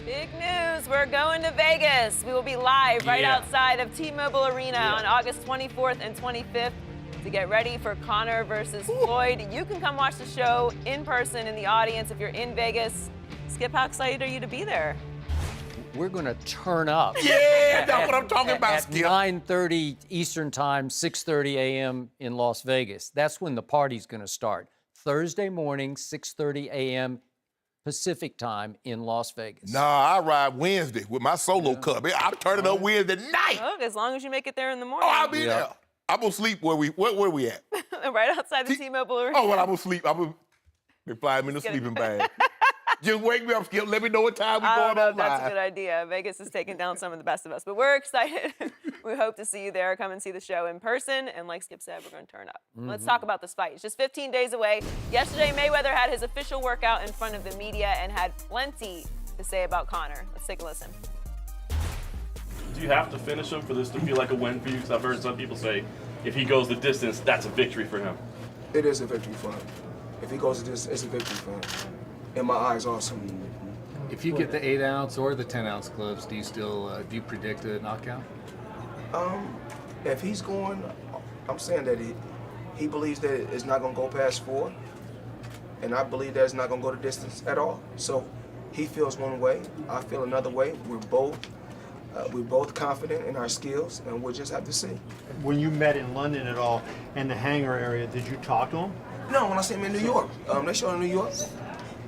Big news, we're going to Vegas. We will be live right outside of T-Mobile Arena on August 24th and 25th to get ready for Conor versus Floyd. You can come watch the show in person in the audience if you're in Vegas. Skip, how excited are you to be there? We're going to turn up. Yeah, that's what I'm talking about, Skip. At 9:30 Eastern Time, 6:30 a.m. in Las Vegas. That's when the party's going to start. Thursday morning, 6:30 a.m. Pacific Time in Las Vegas. Nah, I ride Wednesday with my solo cup. I'm turning up Wednesday night. Oh, as long as you make it there in the morning. Oh, I'll be there. I'm going to sleep where we at? Right outside the T-Mobile Arena. Oh, well, I'm going to sleep. They fly me in the sleeping bag. Just wake me up, Skip. Let me know what time we're going on live. That's a good idea. Vegas is taking down some of the best of us. But we're excited. We hope to see you there. Come and see the show in person. And like Skip said, we're going to turn up. Let's talk about this fight. It's just 15 days away. Yesterday, Mayweather had his official workout in front of the media and had plenty to say about Conor. Let's take a listen. Do you have to finish him for this to feel like a win for you? Because I've heard some people say if he goes the distance, that's a victory for him. It is a victory for him. If he goes the distance, it's a victory for him. In my eyes, also. If you get the 8-ounce or the 10-ounce gloves, do you predict a knockout? If he's going, I'm saying that he believes that it's not going to go past 4, and I believe that it's not going to go the distance at all. So he feels one way, I feel another way. We're both confident in our skills, and we'll just have to see. When you met in London at all, in the hangar area, did you talk to him? No, when I see him in New York, they showed him in New York.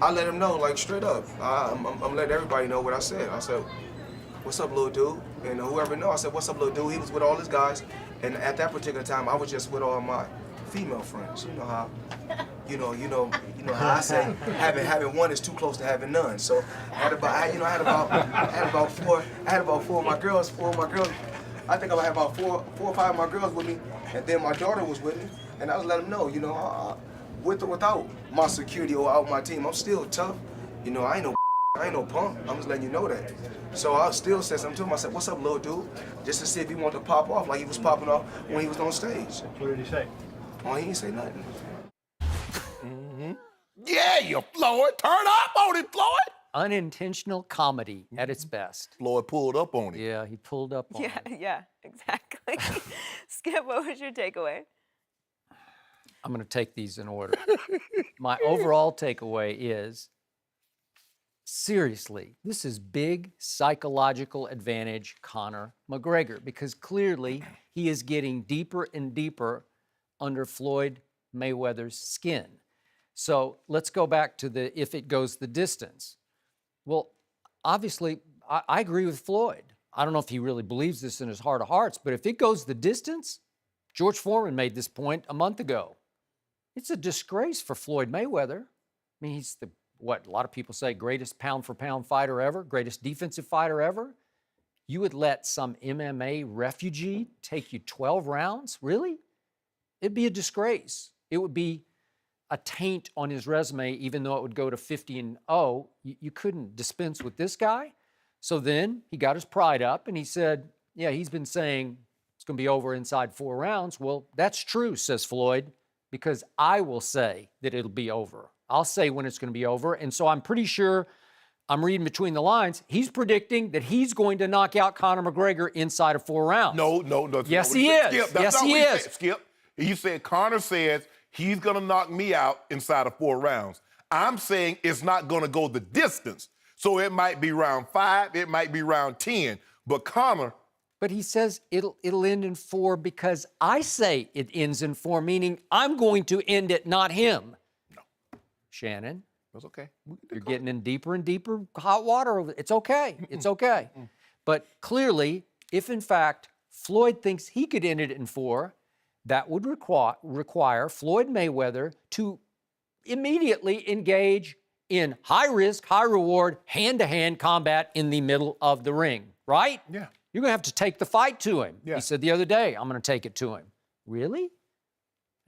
I let him know, like, straight up. I'm letting everybody know what I said. I said, what's up, little dude? And whoever knows, I said, what's up, little dude? He was with all his guys. And at that particular time, I was just with all my female friends. You know how, you know how I say, having one is too close to having none. So I had about four of my girls. I think I had about four or five of my girls with me. And then my daughter was with me. And I was letting them know, with or without my security or out my team, I'm still tough. I ain't no punk. I'm just letting you know that. So I still said something to him. I said, what's up, little dude? Just to see if he wanted to pop off like he was popping off when he was on stage. What did he say? Oh, he didn't say nothing. Yeah, you Floyd. Turn up on it, Floyd. Unintentional comedy at its best. Floyd pulled up on it. Yeah, he pulled up on it. Yeah, exactly. Skip, what was your takeaway? I'm going to take these in order. My overall takeaway is, seriously, this is big psychological advantage Conor McGregor, because clearly he is getting deeper and deeper under Floyd Mayweather's skin. So let's go back to the if it goes the distance. Well, obviously, I agree with Floyd. I don't know if he really believes this in his heart of hearts, but if it goes the distance, George Foreman made this point a month ago. It's a disgrace for Floyd Mayweather. I mean, he's what a lot of people say, greatest pound-for-pound fighter ever, greatest defensive fighter ever. You would let some MMA refugee take you 12 rounds? Really? It'd be a disgrace. It would be a taint on his resume, even though it would go to 50-0. You couldn't dispense with this guy. So then he got his pride up and he said, yeah, he's been saying it's going to be over inside 4 rounds. Well, that's true, says Floyd, because I will say that it'll be over. I'll say when it's going to be over. And so I'm pretty sure, I'm reading between the lines, he's predicting that he's going to knock out Conor McGregor inside of 4 rounds. No. Yes, he is. Skip, Yes, he is. Skip, he said Conor says he's going to knock me out inside of 4 rounds. I'm saying it's not going to go the distance. So it might be round 5, it might be round 10. But Conor... But he says it'll end in 4 because I say it ends in 4, meaning I'm going to end it, not him. No. Shannon. That's okay. You're getting in deeper and deeper hot water. It's okay. It's okay. But clearly, if in fact Floyd thinks he could end it in 4, that would require Floyd Mayweather to immediately engage in high-risk, high-reward, hand-to-hand combat in the middle of the ring, right? Yeah. You're going to have to take the fight to him. Yeah. He said the other day, I'm going to take it to him. Really?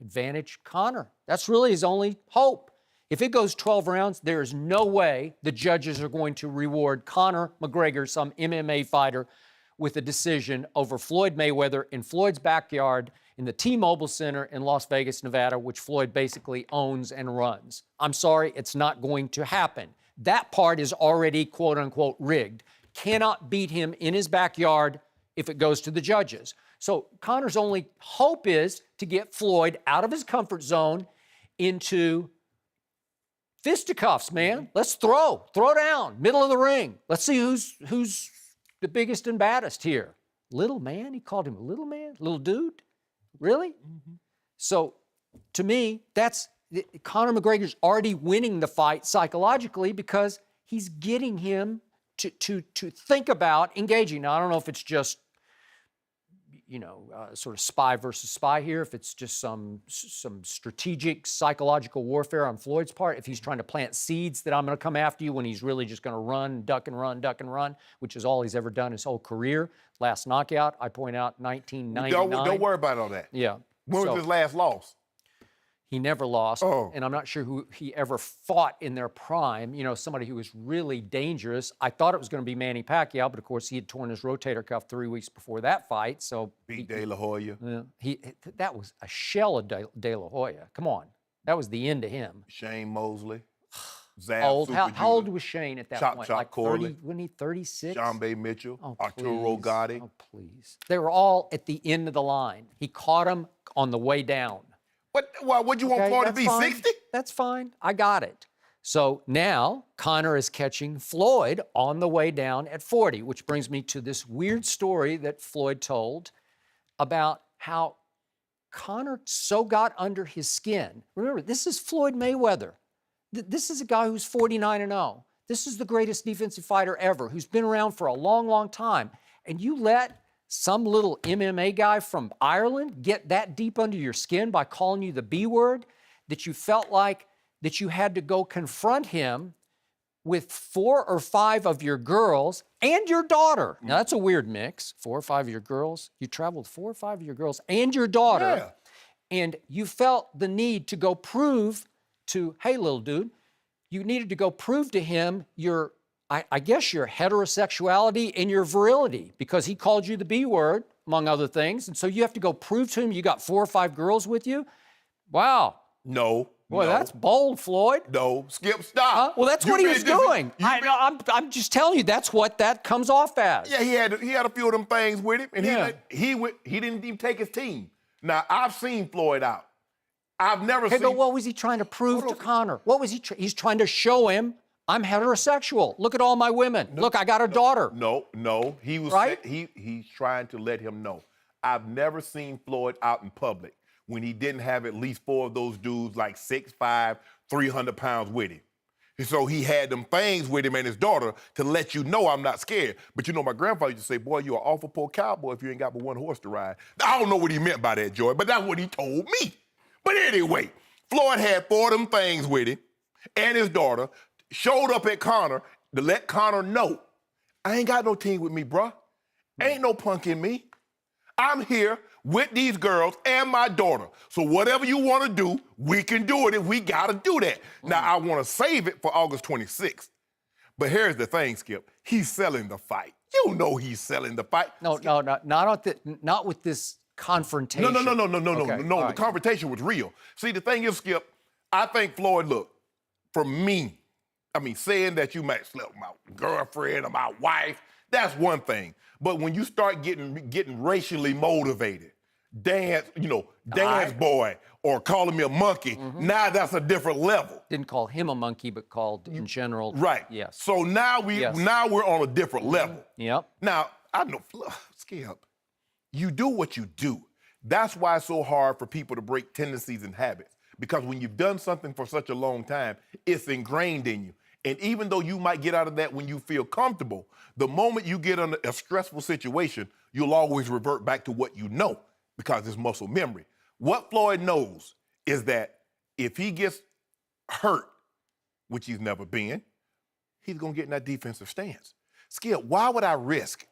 Advantage Conor. That's really his only hope. If it goes 12 rounds, there is no way the judges are going to reward Conor McGregor, some MMA fighter, with a decision over Floyd Mayweather in Floyd's backyard in the T-Mobile Center in Las Vegas, Nevada, which Floyd basically owns and runs. I'm sorry, it's not going to happen. that part is already quote unquote rigged. Cannot beat him in his backyard if it goes to the judges. So Conor's only hope is to get Floyd out of his comfort zone into fisticuffs, man. Let's throw down, middle of the ring. Let's see who's the biggest and baddest here. Little man? He called him a little man? Little dude? Really? Mm-hmm. So to me, Conor McGregor's already winning the fight psychologically because he's getting him to think about engaging. Now, I don't know if it's just, sort of spy versus spy here, if it's just some strategic psychological warfare on Floyd's part, if he's trying to plant seeds that I'm going to come after you when he's really just going to run, duck and run, which is all he's ever done his whole career. Last knockout, I point out, 1999. Don't worry about all that. Yeah. When was his last loss? He never lost, Oh. and I'm not sure who he ever fought in their prime. Somebody who was really dangerous. I thought it was going to be Manny Pacquiao, but of course he had torn his rotator cuff 3 weeks before that fight. So Beat De La Hoya. That was a shell of De La Hoya. Come on, that was the end to him. Shane Mosley. Zab Old. Super How old Junior. was Shane at that Chop point? Chop Like Corley. 30? Wasn't he 36? John Bay Mitchell. Oh, Arturo please. Gotti. Oh, please. They were all at the end of the line. He caught him on the way down. What'd you want Floyd to be, 60? That's fine. I got it. So now Conor is catching Floyd on the way down at 40, which brings me to this weird story that Floyd told about how Conor so got under his skin. Remember, this is Floyd Mayweather. This is a guy who's 49-0. This is the greatest defensive fighter ever, who's been around for a long, long time. And you let some little MMA guy from Ireland get that deep under your skin by calling you the B word, that you felt like that you had to go confront him with 4 or 5 of your girls and your daughter. Now, that's a weird mix. 4 or 5 of your girls. You traveled 4 or 5 of your girls and your daughter. Yeah. And you felt the need to go prove to, hey, little dude, you needed to go prove to him your heterosexuality and your virility, because he called you the B word, among other things. And so you have to go prove to him you got 4 or 5 girls with you. Wow. No. Boy, no, that's bold, Floyd. No. Skip, stop. Well, that's what he was doing. I'm just telling you, that's what that comes off as. Yeah, he had a few of them things with him, and he didn't even take his team. Now, I've seen Floyd out. I've never seen. But what was he trying to prove to Conor? What was he's trying to show him, I'm heterosexual. Look at all my women. Look, I got a daughter. No. He was right? He's trying to let him know. I've never seen Floyd out in public when he didn't have at least 4 of those dudes like 6'5", 300 pounds with him. And so he had them things with him and his daughter to let you know I'm not scared. But my grandfather used to say, boy, you're an awful poor cowboy if you ain't got but 1 horse to ride. I don't know what he meant by that, Joy, but that's what he told me. But anyway, Floyd had 4 of them things with him and his daughter, showed up at Conor to let Conor know, I ain't got no team with me, bruh. Ain't no punk in me. I'm here with these girls and my daughter. So whatever you want to do, we can do it if we got to do that. Now, I want to save it for August 26th. But here's the thing, Skip. He's selling the fight. You know he's selling the fight. No, not with this confrontation. No. Okay, The right. confrontation was real. See, the thing is, Skip, I think Floyd, look, for me, saying that you might sleep with my girlfriend or my wife, that's one thing. But when you start getting racially motivated, dance boy, or calling me a monkey, now that's a different level. Didn't call him a monkey, but called in general. Right. Yes. So now we're on a different level. Yep. Now, I know, Skip, you do what you do. That's why it's so hard for people to break tendencies and habits. Because when you've done something for such a long time, it's ingrained in you. And even though you might get out of that when you feel comfortable, the moment you get in a stressful situation, you'll always revert back to what you know, because it's muscle memory. What Floyd knows is that if he gets hurt, which he's never been, he's going to get in that defensive stance. Skip, why would I risk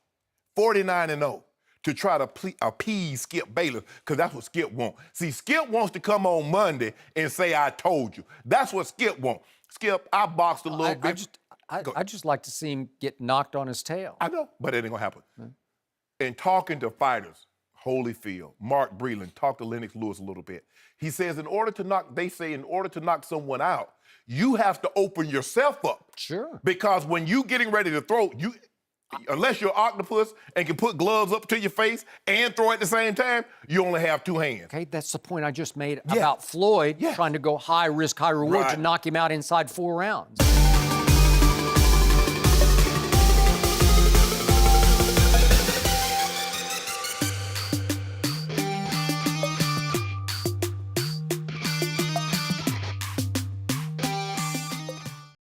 49-0 to try to appease Skip Bayless? Because that's what Skip wants. See, Skip wants to come on Monday and say, I told you. That's what Skip wants. Skip, I boxed a little bit. I just like to see him get knocked on his tail. I know, but it ain't gonna happen. And talking to fighters, Holyfield, Mark Breland, talk to Lennox Lewis a little bit. He says in order to knock someone out, You have to open yourself up. Sure. Because when you getting ready to throw, unless you're octopus and can put gloves up to your face and throw at the same time, you only have 2 hands. Okay, that's the point I just made about Floyd trying to go high risk, high reward to knock him out inside 4 rounds.